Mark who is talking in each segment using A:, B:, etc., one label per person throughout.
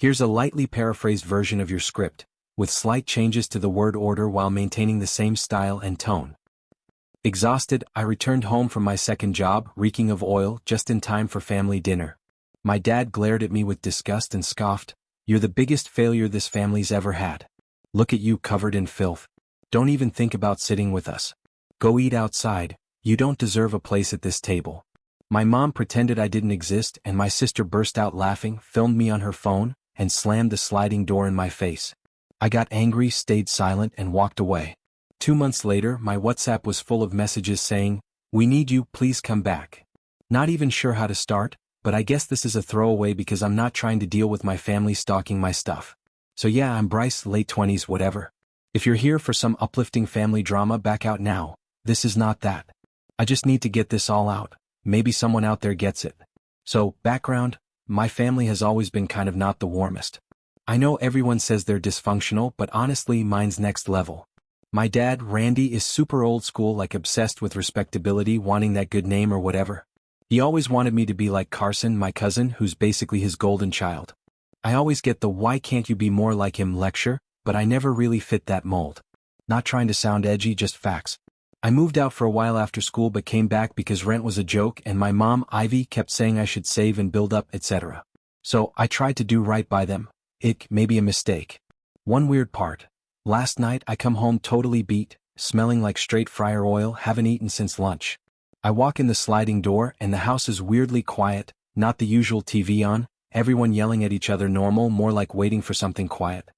A: Here's a lightly paraphrased version of your script, with slight changes to the word order while maintaining the same style and tone. Exhausted, I returned home from my second job, reeking of oil, just in time for family dinner. My dad glared at me with disgust and scoffed, "You're the biggest failure this family's ever had. Look at you covered in filth. Don't even think about sitting with us. Go eat outside, you don't deserve a place at this table." My mom pretended I didn't exist and my sister burst out laughing, filmed me on her phone, and slammed the sliding door in my face. I got angry, stayed silent, and walked away. 2 months later, my WhatsApp was full of messages saying, "We need you, please come back." Not even sure how to start, but I guess this is a throwaway because I'm not trying to deal with my family stalking my stuff. So yeah, I'm Bryce, late 20s, whatever. If you're here for some uplifting family drama, back out now. This is not that. I just need to get this all out. Maybe someone out there gets it. So, background, my family has always been kind of not the warmest. I know everyone says they're dysfunctional, but honestly, mine's next level. My dad, Randy, is super old school, like obsessed with respectability, wanting that good name or whatever. He always wanted me to be like Carson, my cousin, who's basically his golden child. I always get the "why can't you be more like him" lecture, but I never really fit that mold. Not trying to sound edgy, just facts. I moved out for a while after school but came back because rent was a joke and my mom, Ivy, kept saying I should save and build up, etc. So I tried to do right by them. It may be a mistake. One weird part. Last night I come home totally beat, smelling like straight fryer oil, haven't eaten since lunch. I walk in the sliding door and the house is weirdly quiet, not the usual TV on, everyone yelling at each other normal, more like waiting for something quiet.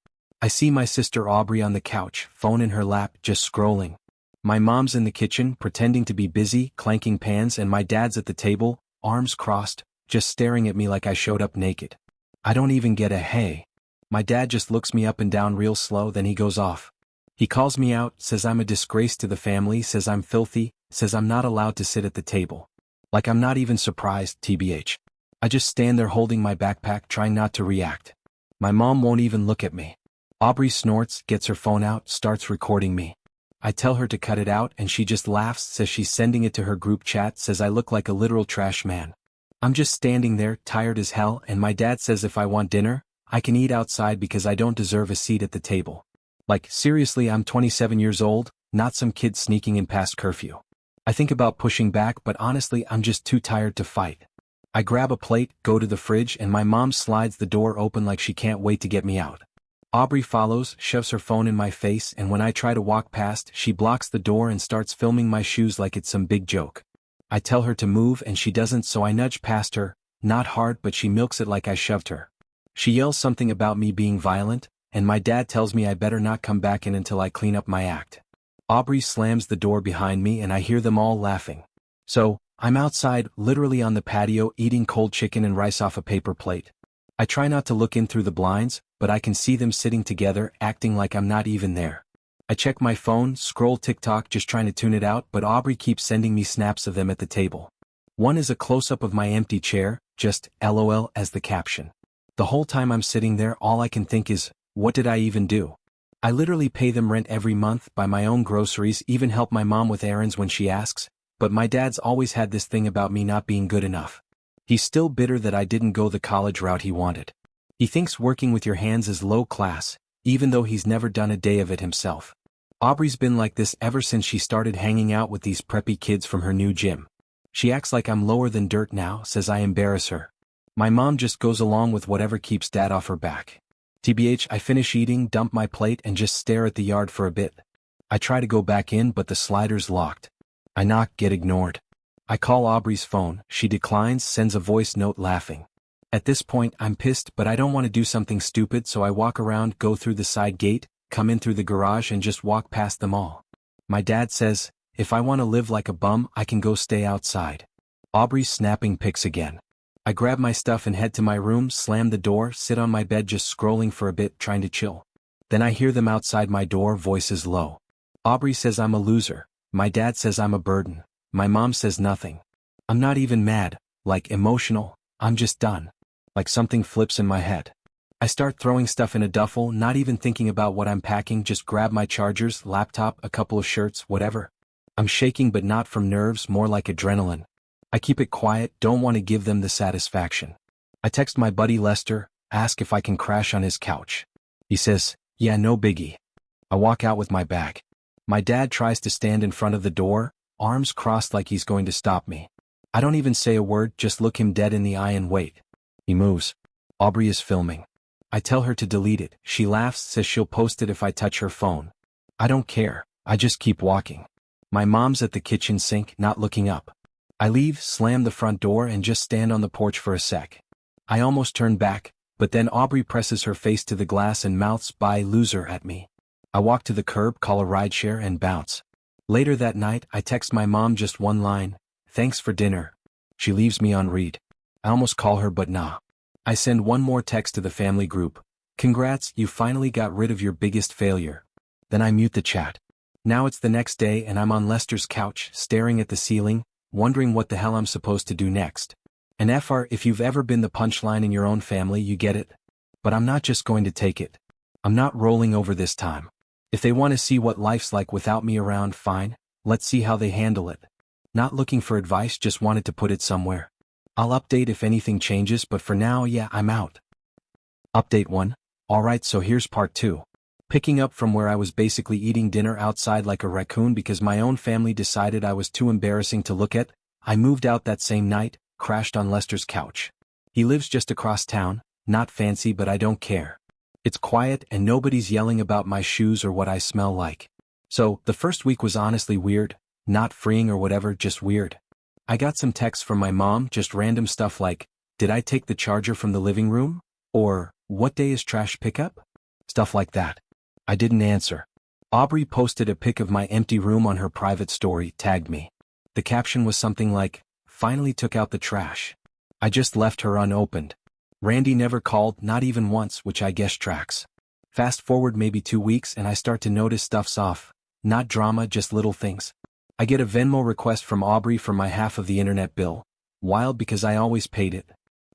A: I see my sister Aubrey on the couch, phone in her lap, just scrolling. My mom's in the kitchen, pretending to be busy, clanking pans, and my dad's at the table, arms crossed, just staring at me like I showed up naked. I don't even get a "hey." My dad just looks me up and down real slow, then he goes off. He calls me out, says I'm a disgrace to the family, says I'm filthy, says I'm not allowed to sit at the table. Like I'm not even surprised, TBH. I just stand there holding my backpack, trying not to react. My mom won't even look at me. Aubrey snorts, gets her phone out, starts recording me. I tell her to cut it out and she just laughs, says she's sending it to her group chat, says I look like a literal trash man. I'm just standing there, tired as hell, and my dad says if I want dinner, I can eat outside because I don't deserve a seat at the table. Like, seriously, I'm 27 years old, not some kid sneaking in past curfew. I think about pushing back, but honestly I'm just too tired to fight. I grab a plate, go to the fridge, and my mom slides the door open like she can't wait to get me out. Aubrey follows, shoves her phone in my face, and when I try to walk past, she blocks the door and starts filming my shoes like it's some big joke. I tell her to move and she doesn't, so I nudge past her, not hard, but she milks it like I shoved her. She yells something about me being violent, and my dad tells me I better not come back in until I clean up my act. Aubrey slams the door behind me and I hear them all laughing. So, I'm outside, literally on the patio, eating cold chicken and rice off a paper plate. I try not to look in through the blinds, but I can see them sitting together, acting like I'm not even there. I check my phone, scroll TikTok, just trying to tune it out, but Aubrey keeps sending me snaps of them at the table. One is a close-up of my empty chair, just LOL as the caption. The whole time I'm sitting there, all I can think is, what did I even do? I literally pay them rent every month, buy my own groceries, even help my mom with errands when she asks, but my dad's always had this thing about me not being good enough. He's still bitter that I didn't go the college route he wanted. He thinks working with your hands is low class, even though he's never done a day of it himself. Aubrey's been like this ever since she started hanging out with these preppy kids from her new gym. She acts like I'm lower than dirt now, says I embarrass her. My mom just goes along with whatever keeps dad off her back. TBH, I finish eating, dump my plate, and just stare at the yard for a bit. I try to go back in, but the slider's locked. I knock, get ignored. I call Aubrey's phone, she declines, sends a voice note laughing. At this point, I'm pissed, but I don't want to do something stupid, so I walk around, go through the side gate, come in through the garage, and just walk past them all. My dad says, if I want to live like a bum, I can go stay outside. Aubrey's snapping pics again. I grab my stuff and head to my room, slam the door, sit on my bed just scrolling for a bit, trying to chill. Then I hear them outside my door, voices low. Aubrey says I'm a loser. My dad says I'm a burden. My mom says nothing. I'm not even mad, like emotional, I'm just done. Like something flips in my head. I start throwing stuff in a duffel, not even thinking about what I'm packing, just grab my chargers, laptop, a couple of shirts, whatever. I'm shaking, but not from nerves, more like adrenaline. I keep it quiet, don't want to give them the satisfaction. I text my buddy Lester, ask if I can crash on his couch. He says, yeah, no biggie. I walk out with my bag. My dad tries to stand in front of the door, arms crossed like he's going to stop me. I don't even say a word, just look him dead in the eye and wait. He moves. Aubrey is filming. I tell her to delete it. She laughs, says she'll post it if I touch her phone. I don't care. I just keep walking. My mom's at the kitchen sink, not looking up. I leave, slam the front door, and just stand on the porch for a sec. I almost turn back, but then Aubrey presses her face to the glass and mouths "bye loser" at me. I walk to the curb, call a rideshare, and bounce. Later that night, I text my mom just one line, "Thanks for dinner." She leaves me on read. I almost call her, but nah. I send one more text to the family group. "Congrats, you finally got rid of your biggest failure." Then I mute the chat. Now it's the next day and I'm on Lester's couch, staring at the ceiling, wondering what the hell I'm supposed to do next. And if you've ever been the punchline in your own family, you get it. But I'm not just going to take it. I'm not rolling over this time. If they want to see what life's like without me around, fine, let's see how they handle it. Not looking for advice, just wanted to put it somewhere. I'll update if anything changes, but for now, yeah, I'm out. Update 1. Alright, so here's part 2. Picking up from where I was basically eating dinner outside like a raccoon because my own family decided I was too embarrassing to look at, I moved out that same night, crashed on Lester's couch. He lives just across town, not fancy, but I don't care. It's quiet and nobody's yelling about my shoes or what I smell like. So, the first week was honestly weird, not freeing or whatever, just weird. I got some texts from my mom, just random stuff like, "Did I take the charger from the living room?" Or, "What day is trash pickup?" Stuff like that. I didn't answer. Aubrey posted a pic of my empty room on her private story, tagged me. The caption was something like, "Finally took out the trash." I just left her unopened. Randy never called, not even once, which I guess tracks. Fast forward maybe 2 weeks and I start to notice stuff's off. Not drama, just little things. I get a Venmo request from Aubrey for my half of the internet bill. Wild because I always paid it.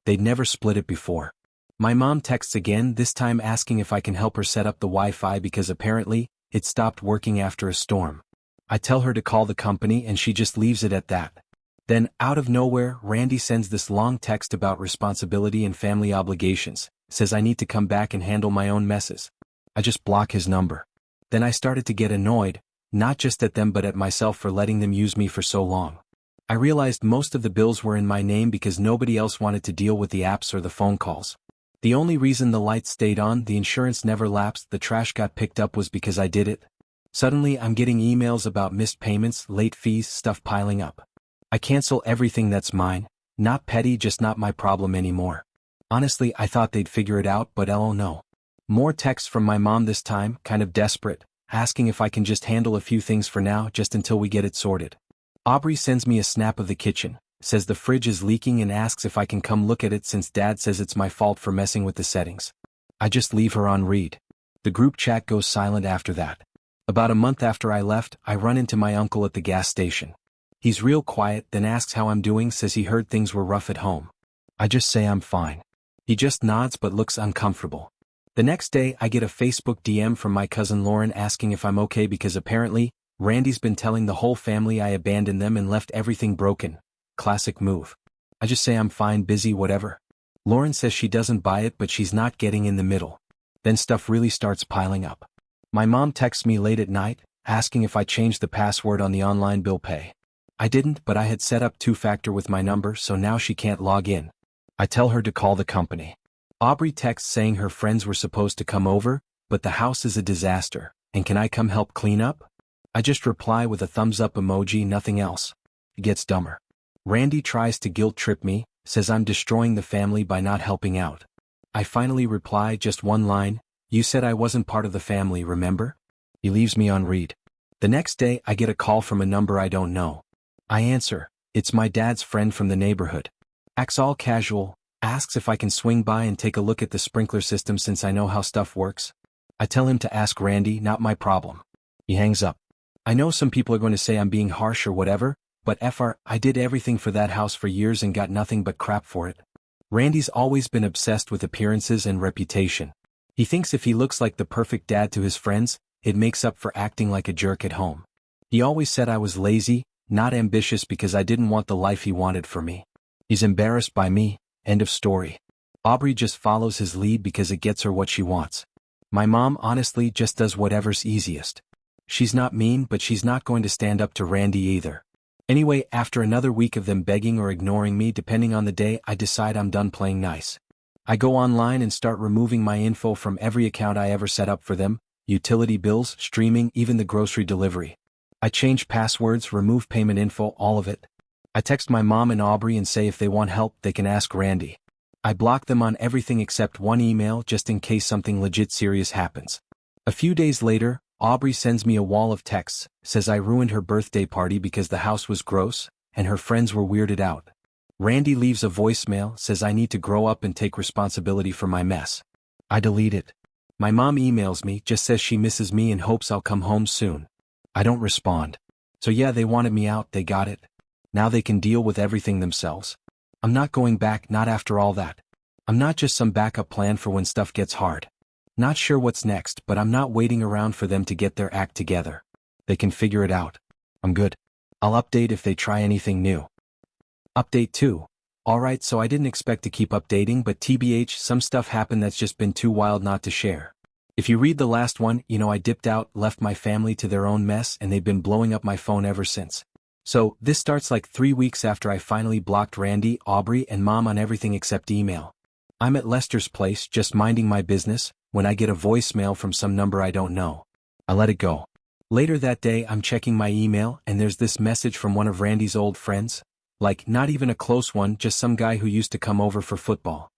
A: They'd never split it before. My mom texts again, this time asking if I can help her set up the Wi-Fi because apparently, it stopped working after a storm. I tell her to call the company and she just leaves it at that. Then, out of nowhere, Randy sends this long text about responsibility and family obligations, says I need to come back and handle my own messes. I just block his number. Then I started to get annoyed, not just at them but at myself for letting them use me for so long. I realized most of the bills were in my name because nobody else wanted to deal with the apps or the phone calls. The only reason the lights stayed on, the insurance never lapsed, the trash got picked up was because I did it. Suddenly I'm getting emails about missed payments, late fees, stuff piling up. I cancel everything that's mine, not petty, just not my problem anymore. Honestly, I thought they'd figure it out, but oh no. More texts from my mom this time, kind of desperate, asking if I can just handle a few things for now, just until we get it sorted. Aubrey sends me a snap of the kitchen, says the fridge is leaking and asks if I can come look at it since Dad says it's my fault for messing with the settings. I just leave her on read. The group chat goes silent after that. About a month after I left, I run into my uncle at the gas station. He's real quiet, then asks how I'm doing, says he heard things were rough at home. I just say I'm fine. He just nods but looks uncomfortable. The next day I get a Facebook DM from my cousin Lauren asking if I'm okay because apparently, Randy's been telling the whole family I abandoned them and left everything broken. Classic move. I just say I'm fine, busy, whatever. Lauren says she doesn't buy it but she's not getting in the middle. Then stuff really starts piling up. My mom texts me late at night, asking if I changed the password on the online bill pay. I didn't, but I had set up 2-factor with my number, so now she can't log in. I tell her to call the company. Aubrey texts saying her friends were supposed to come over, but the house is a disaster, and can I come help clean up? I just reply with a thumbs up emoji, nothing else. It gets dumber. Randy tries to guilt trip me, says I'm destroying the family by not helping out. I finally reply just one line, "You said I wasn't part of the family, remember?" He leaves me on read. The next day I get a call from a number I don't know. I answer, it's my dad's friend from the neighborhood. Acts all casual, asks if I can swing by and take a look at the sprinkler system since I know how stuff works. I tell him to ask Randy, not my problem. He hangs up. I know some people are going to say I'm being harsh or whatever, but I did everything for that house for years and got nothing but crap for it. Randy's always been obsessed with appearances and reputation. He thinks if he looks like the perfect dad to his friends, it makes up for acting like a jerk at home. He always said I was lazy, not ambitious because I didn't want the life he wanted for me. He's embarrassed by me, end of story. Aubrey just follows his lead because it gets her what she wants. My mom honestly just does whatever's easiest. She's not mean, but she's not going to stand up to Randy either. Anyway, after another week of them begging or ignoring me depending on the day, I decide I'm done playing nice. I go online and start removing my info from every account I ever set up for them, utility bills, streaming, even the grocery delivery. I change passwords, remove payment info, all of it. I text my mom and Aubrey and say if they want help, they can ask Randy. I block them on everything except one email just in case something legit serious happens. A few days later, Aubrey sends me a wall of texts, says I ruined her birthday party because the house was gross, and her friends were weirded out. Randy leaves a voicemail, says I need to grow up and take responsibility for my mess. I delete it. My mom emails me, just says she misses me and hopes I'll come home soon. I don't respond. So yeah, they wanted me out, they got it. Now they can deal with everything themselves. I'm not going back, not after all that. I'm not just some backup plan for when stuff gets hard. Not sure what's next, but I'm not waiting around for them to get their act together. They can figure it out. I'm good. I'll update if they try anything new. Update 2. Alright, so I didn't expect to keep updating, but TBH, some stuff happened that's just been too wild not to share. If you read the last one, you know I dipped out, left my family to their own mess, and they've been blowing up my phone ever since. So, this starts like 3 weeks after I finally blocked Randy, Aubrey, and Mom on everything except email. I'm at Lester's place, just minding my business, when I get a voicemail from some number I don't know. I let it go. Later that day, I'm checking my email, and there's this message from one of Randy's old friends. Like, not even a close one, just some guy who used to come over for football.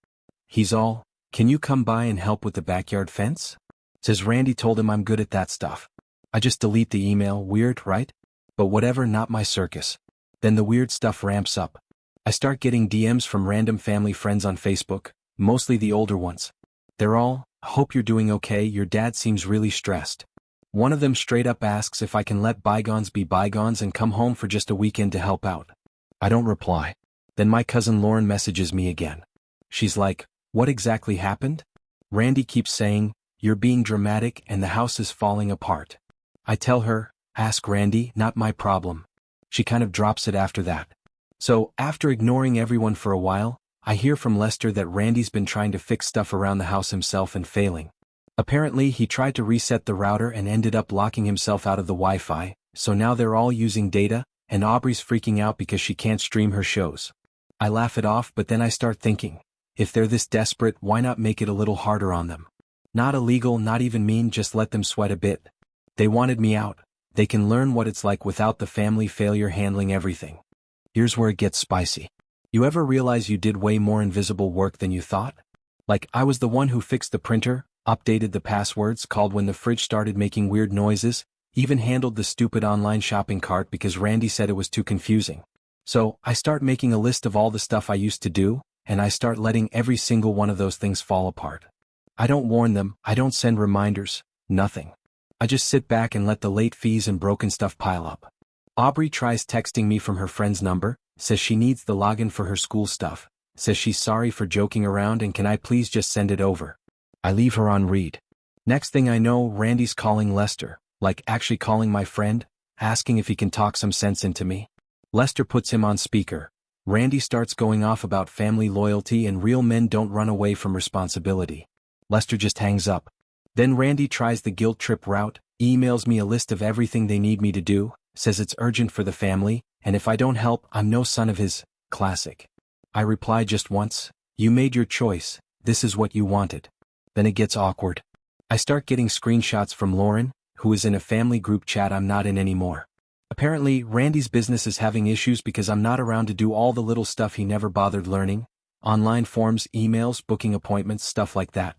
A: He's all, "Can you come by and help with the backyard fence?" Says Randy told him I'm good at that stuff. I just delete the email, weird, right? But whatever, not my circus. Then the weird stuff ramps up. I start getting DMs from random family friends on Facebook, mostly the older ones. They're all, "Hope you're doing okay, your dad seems really stressed." One of them straight up asks if I can let bygones be bygones and come home for just a weekend to help out. I don't reply. Then my cousin Lauren messages me again. She's like, "What exactly happened?" Randy keeps saying, "You're being dramatic and the house is falling apart." I tell her, "Ask Randy, not my problem." She kind of drops it after that. So, after ignoring everyone for a while, I hear from Lester that Randy's been trying to fix stuff around the house himself and failing. Apparently, he tried to reset the router and ended up locking himself out of the Wi-Fi, so now they're all using data, and Aubrey's freaking out because she can't stream her shows. I laugh it off, but then I start thinking, if they're this desperate, why not make it a little harder on them? Not illegal, not even mean, just let them sweat a bit. They wanted me out. They can learn what it's like without the family failure handling everything. Here's where it gets spicy. You ever realize you did way more invisible work than you thought? Like, I was the one who fixed the printer, updated the passwords, called when the fridge started making weird noises, even handled the stupid online shopping cart because Randy said it was too confusing. So, I start making a list of all the stuff I used to do, and I start letting every single one of those things fall apart. I don't warn them, I don't send reminders, nothing. I just sit back and let the late fees and broken stuff pile up. Aubrey tries texting me from her friend's number, says she needs the login for her school stuff, says she's sorry for joking around and can I please just send it over. I leave her on read. Next thing I know, Randy's calling Lester, like actually calling my friend, asking if he can talk some sense into me. Lester puts him on speaker. Randy starts going off about family loyalty and real men don't run away from responsibility. Lester just hangs up. Then Randy tries the guilt trip route, emails me a list of everything they need me to do, says it's urgent for the family, and if I don't help, I'm no son of his. Classic. I reply just once, "You made your choice, this is what you wanted." Then it gets awkward. I start getting screenshots from Lauren, who is in a family group chat I'm not in anymore. Apparently, Randy's business is having issues because I'm not around to do all the little stuff he never bothered learning. Online forms, emails, booking appointments, stuff like that.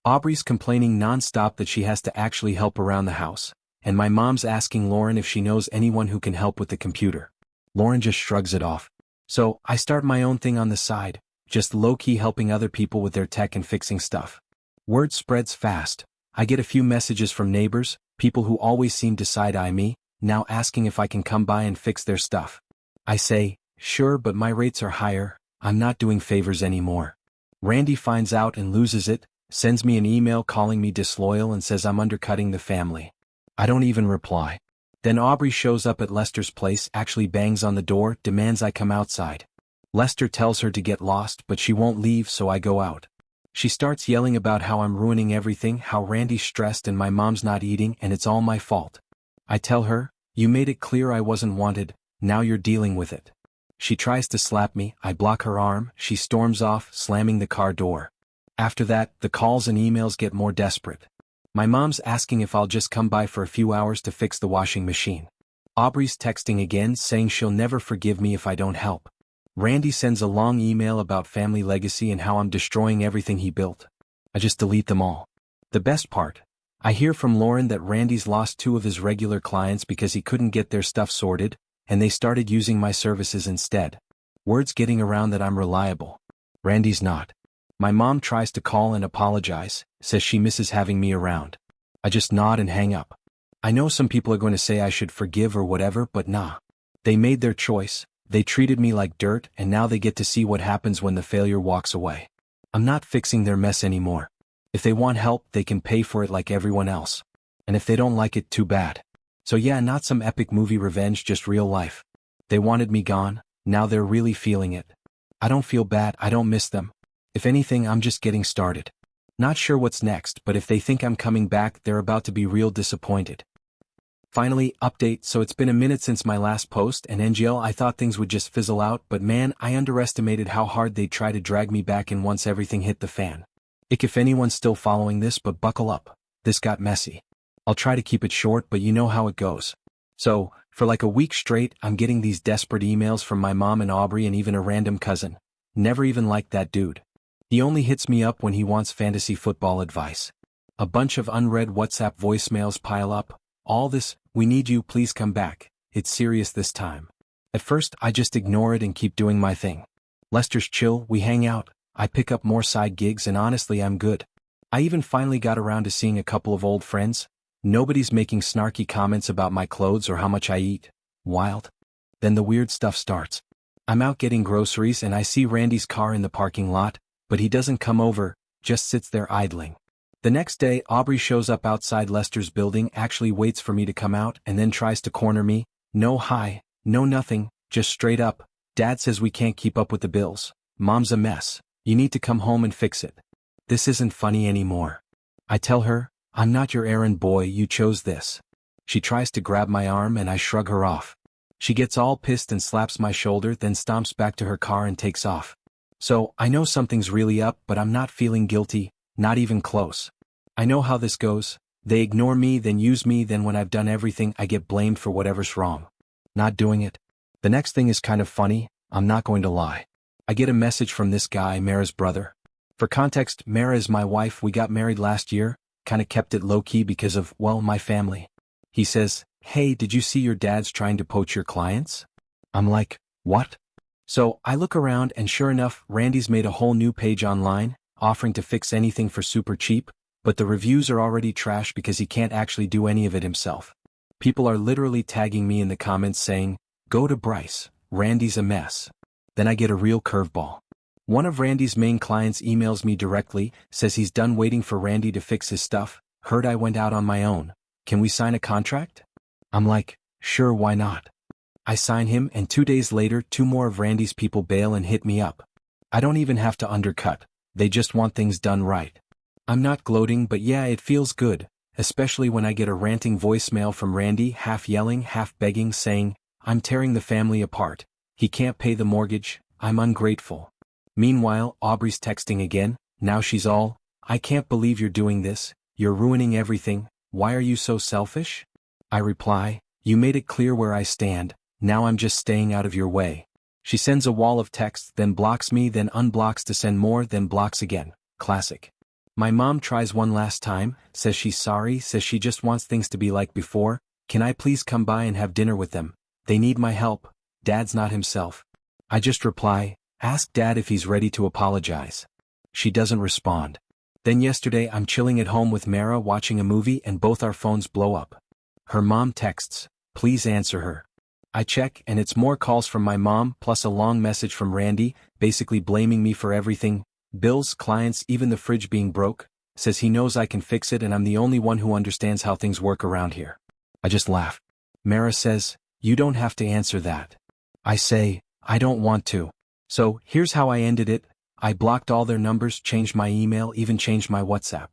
A: Aubrey's complaining non-stop that she has to actually help around the house, and my mom's asking Lauren if she knows anyone who can help with the computer. Lauren just shrugs it off. So, I start my own thing on the side, just low-key helping other people with their tech and fixing stuff. Word spreads fast. I get a few messages from neighbors, people who always seem to side-eye me, now asking if I can come by and fix their stuff. I say, sure, but my rates are higher, I'm not doing favors anymore. Randy finds out and loses it, sends me an email calling me disloyal and says I'm undercutting the family. I don't even reply. Then Aubrey shows up at Lester's place, actually bangs on the door, demands I come outside. Lester tells her to get lost, but she won't leave, so I go out. She starts yelling about how I'm ruining everything, how Randy's stressed and my mom's not eating and it's all my fault. I tell her, you made it clear I wasn't wanted, now you're dealing with it. She tries to slap me, I block her arm, she storms off, slamming the car door. After that, the calls and emails get more desperate. My mom's asking if I'll just come by for a few hours to fix the washing machine. Aubrey's texting again saying she'll never forgive me if I don't help. Randy sends a long email about family legacy and how I'm destroying everything he built. I just delete them all. The best part, I hear from Lauren that Randy's lost 2 of his regular clients because he couldn't get their stuff sorted, and they started using my services instead. Word's getting around that I'm reliable. Randy's not. My mom tries to call and apologize, says she misses having me around. I just nod and hang up. I know some people are going to say I should forgive or whatever, but nah. They made their choice, they treated me like dirt, and now they get to see what happens when the failure walks away. I'm not fixing their mess anymore. If they want help, they can pay for it like everyone else. And if they don't like it, too bad. So yeah, not some epic movie revenge, just real life. They wanted me gone, now they're really feeling it. I don't feel bad, I don't miss them. If anything, I'm just getting started. Not sure what's next, but if they think I'm coming back, they're about to be real disappointed. Finally, update, so it's been a minute since my last post, and NGL, I thought things would just fizzle out, but man, I underestimated how hard they'd try to drag me back in once everything hit the fan. If anyone's still following this, but buckle up, this got messy. I'll try to keep it short, but you know how it goes. So, for like a week straight, I'm getting these desperate emails from my mom and Aubrey and even a random cousin. Never even liked that dude. He only hits me up when he wants fantasy football advice. A bunch of unread WhatsApp voicemails pile up. All this, we need you, please come back, it's serious this time. At first, I just ignore it and keep doing my thing. Lester's chill, we hang out, I pick up more side gigs, and honestly I'm good. I even finally got around to seeing a couple of old friends. Nobody's making snarky comments about my clothes or how much I eat. Wild. Then the weird stuff starts. I'm out getting groceries and I see Randy's car in the parking lot, but he doesn't come over, just sits there idling. The next day, Aubrey shows up outside Lester's building, actually waits for me to come out, and then tries to corner me. No hi, no nothing, just straight up, Dad says we can't keep up with the bills. Mom's a mess. You need to come home and fix it. This isn't funny anymore. I tell her, I'm not your errand boy, you chose this. She tries to grab my arm and I shrug her off. She gets all pissed and slaps my shoulder, then stomps back to her car and takes off. So, I know something's really up, but I'm not feeling guilty, not even close. I know how this goes. They ignore me, then use me, then when I've done everything, I get blamed for whatever's wrong. Not doing it. The next thing is kind of funny, I'm not going to lie. I get a message from this guy, Mara's brother. For context, Mara is my wife, we got married last year, kinda kept it low-key because of, well, my family. He says, hey, did you see your dad's trying to poach your clients? I'm like, what? So, I look around and sure enough, Randy's made a whole new page online, offering to fix anything for super cheap, but the reviews are already trash because he can't actually do any of it himself. People are literally tagging me in the comments saying, go to Bryce, Randy's a mess. Then I get a real curveball. One of Randy's main clients emails me directly, says he's done waiting for Randy to fix his stuff, heard I went out on my own. Can we sign a contract? I'm like, sure, why not? I sign him, and 2 days later 2 more of Randy's people bail and hit me up. I don't even have to undercut, they just want things done right. I'm not gloating, but yeah, it feels good, especially when I get a ranting voicemail from Randy, half yelling, half begging, saying, I'm tearing the family apart. He can't pay the mortgage, I'm ungrateful. Meanwhile, Aubrey's texting again, now she's all, I can't believe you're doing this, you're ruining everything, why are you so selfish? I reply, you made it clear where I stand, now I'm just staying out of your way. She sends a wall of texts, then blocks me, then unblocks to send more, then blocks again. Classic. My mom tries one last time, says she's sorry, says she just wants things to be like before. Can I please come by and have dinner with them? They need my help. Dad's not himself. I just reply, ask Dad if he's ready to apologize. She doesn't respond. Then yesterday I'm chilling at home with Mara watching a movie and both our phones blow up. Her mom texts, please answer her. I check and it's more calls from my mom plus a long message from Randy, basically blaming me for everything. Bills, clients, even the fridge being broke, says he knows I can fix it and I'm the only one who understands how things work around here. I just laugh. Mara says, you don't have to answer that. I say, I don't want to. So, here's how I ended it. I blocked all their numbers, changed my email, even changed my WhatsApp.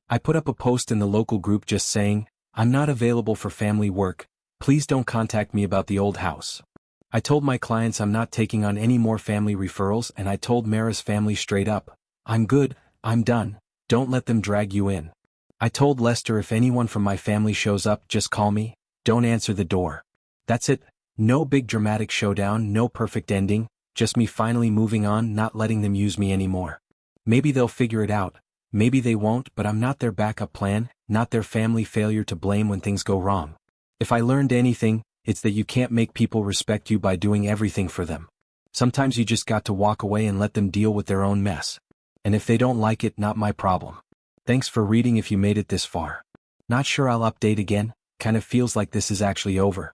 A: I put up a post in the local group just saying, "I'm not available for family work, please don't contact me about the old house." I told my clients I'm not taking on any more family referrals, and I told Mara's family straight up, "I'm good, I'm done, don't let them drag you in." I told Lester if anyone from my family shows up, just call me, don't answer the door. That's it, no big dramatic showdown, no perfect ending, just me finally moving on, not letting them use me anymore. Maybe they'll figure it out, maybe they won't, but I'm not their backup plan, not their family failure to blame when things go wrong. If I learned anything, it's that you can't make people respect you by doing everything for them. Sometimes you just got to walk away and let them deal with their own mess. And if they don't like it, not my problem. Thanks for reading if you made it this far. Not sure I'll update again, kind of feels like this is actually over.